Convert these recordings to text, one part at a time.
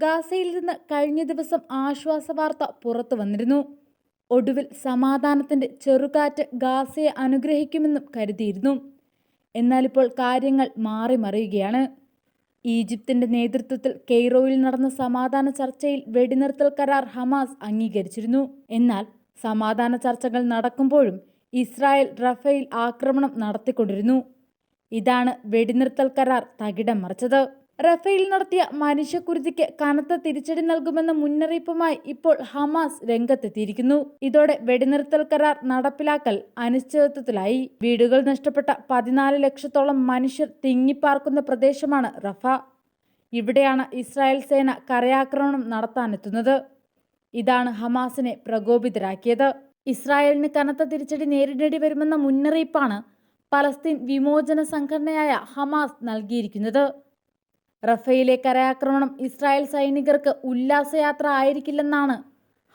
ഗാസയിൽ നിന്ന് കഴിഞ്ഞ ദിവസം ആശ്വാസ വാർത്ത പുറത്തു വന്നിരുന്നു. ഒടുവിൽ സമാധാനത്തിന്റെ ചെറുകാറ്റ് ഗാസയെ അനുഗ്രഹിക്കുമെന്നും കരുതിയിരുന്നു. എന്നാലിപ്പോൾ കാര്യങ്ങൾ മാറിമറിയുകയാണ്. ഈജിപ്തിന്റെ നേതൃത്വത്തിൽ കെയ്റോയിൽ നടന്ന സമാധാന ചർച്ചയിൽ വെടിനിർത്തൽ കരാർ ഹമാസ് അംഗീകരിച്ചിരുന്നു. എന്നാൽ സമാധാന ചർച്ചകൾ നടക്കുമ്പോഴും ഇസ്രായേൽ റഫേൽ ആക്രമണം നടത്തിക്കൊണ്ടിരുന്നു. ഇതാണ് വെടിനിർത്തൽ കരാർ തകിടം മറിച്ചത്. റഫേൽ നടത്തിയ മനുഷ്യക്കുരുതിക്ക് കനത്ത തിരിച്ചടി നൽകുമെന്ന മുന്നറിയിപ്പുമായി ഇപ്പോൾ ഹമാസ് രംഗത്തെത്തിയിരിക്കുന്നു. ഇതോടെ വെടിനിർത്തൽ കരാർ നടപ്പിലാക്കൽ അനിശ്ചിതത്വത്തിലായി. വീടുകൾ നഷ്ടപ്പെട്ട 14 ലക്ഷത്തോളം മനുഷ്യർ തിങ്ങിപ്പാർക്കുന്ന പ്രദേശമാണ് റഫ. ഇവിടെയാണ് ഇസ്രായേൽ സേന കരയാക്രമണം നടത്താനെത്തുന്നത്. ഇതാണ് ഹമാസിനെ പ്രകോപിതരാക്കിയത്. ഇസ്രായേലിന് കനത്ത തിരിച്ചടി നേരിടേണ്ടി വരുമെന്ന മുന്നറിയിപ്പാണ് പലസ്തീൻ വിമോചന സംഘടനയായ ഹമാസ് നൽകിയിരിക്കുന്നത്. റഫയിലെ കരയാക്രമണം ഇസ്രായേൽ സൈനികർക്ക് ഉല്ലാസയാത്ര ആയിരിക്കില്ലെന്നാണ്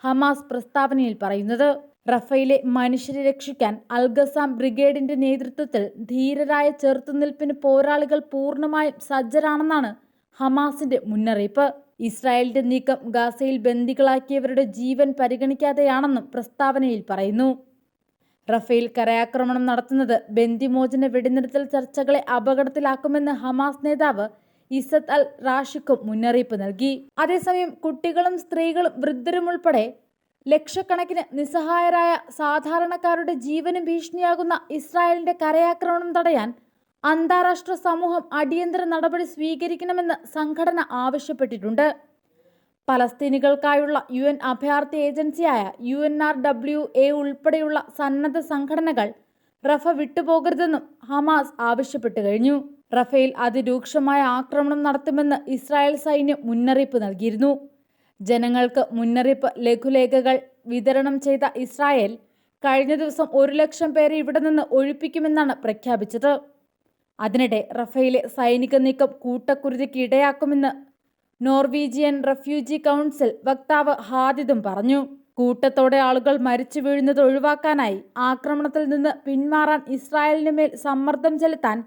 ഹമാസ് പ്രസ്താവനയിൽ പറയുന്നത്. റഫയിലെ മനുഷ്യരെ രക്ഷിക്കാൻ അൽഗസാം ബ്രിഗേഡിന്റെ നേതൃത്വത്തിൽ ധീരരായ ചെറുത്തുനിൽപ്പിന് പോരാളികൾ പൂർണ്ണമായും സജ്ജരാണെന്നാണ് ഹമാസിന്റെ മുന്നറിയിപ്പ്. ഇസ്രായേലിന്റെ നീക്കം ഗാസയിൽ ബന്ദികളാക്കിയവരുടെ ജീവൻ പരിഗണിക്കാതെയാണെന്നും പ്രസ്താവനയിൽ പറയുന്നു. റഫേൽ കരയാക്രമണം നടത്തുന്നത് ബന്ദിമോചന വെടിനിർത്തൽ ചർച്ചകളെ അപകടത്തിലാക്കുമെന്ന് ഹമാസ് നേതാവ് ഇസത്ത് അൽ റാഷിഖും മുന്നറിയിപ്പ് നൽകി. അതേസമയം കുട്ടികളും സ്ത്രീകളും വൃദ്ധരും ഉൾപ്പെടെ ലക്ഷക്കണക്കിന് നിസ്സഹായരായ സാധാരണക്കാരുടെ ജീവന് ഭീഷണിയാകുന്ന ഇസ്രായേലിന്റെ കരയാക്രമണം തടയാൻ അന്താരാഷ്ട്ര സമൂഹം അടിയന്തര നടപടി സ്വീകരിക്കണമെന്ന് സംഘടന ആവശ്യപ്പെട്ടിട്ടുണ്ട്. പലസ്തീനികൾക്കായുള്ള UN അഭയാർത്ഥി ഏജൻസിയായ UNRWA ഉൾപ്പെടെയുള്ള സന്നദ്ധ സംഘടനകൾ റഫ വിട്ടുപോകരുതെന്നും ഹമാസ് ആവശ്യപ്പെട്ടു കഴിഞ്ഞു. റഫേൽ അതിരൂക്ഷമായ ആക്രമണം നടത്തുമെന്ന് ഇസ്രായേൽ സൈന്യം മുന്നറിയിപ്പ് നൽകിയിരുന്നു. ജനങ്ങൾക്ക് മുന്നറിയിപ്പ് ലഘുലേഖകൾ വിതരണം ചെയ്ത ഇസ്രായേൽ കഴിഞ്ഞ ദിവസം 1 ലക്ഷം പേരെ ഇവിടെ നിന്ന് ഒഴിപ്പിക്കുമെന്നാണ് പ്രഖ്യാപിച്ചത്. അതിനിടെ റഫയിലെ സൈനിക നീക്കം കൂട്ടക്കുരുതിക്ക് ഇടയാക്കുമെന്ന് നോർവീജിയൻ റെഫ്യൂജി കൗൺസിൽ വക്താവ് ഹാദിദും പറഞ്ഞു. കൂട്ടത്തോടെ ആളുകൾ മരിച്ചു വീഴുന്നത് ഒഴിവാക്കാനായി ആക്രമണത്തിൽ നിന്ന് പിന്മാറാൻ ഇസ്രായേലിന് മേൽ സമ്മർദ്ദം ചെലുത്താൻ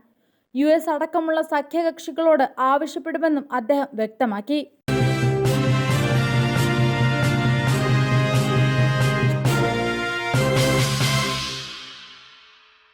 US അടക്കമുള്ള സഖ്യകക്ഷികളോട് ആവശ്യപ്പെടുമെന്നും അദ്ദേഹം വ്യക്തമാക്കി.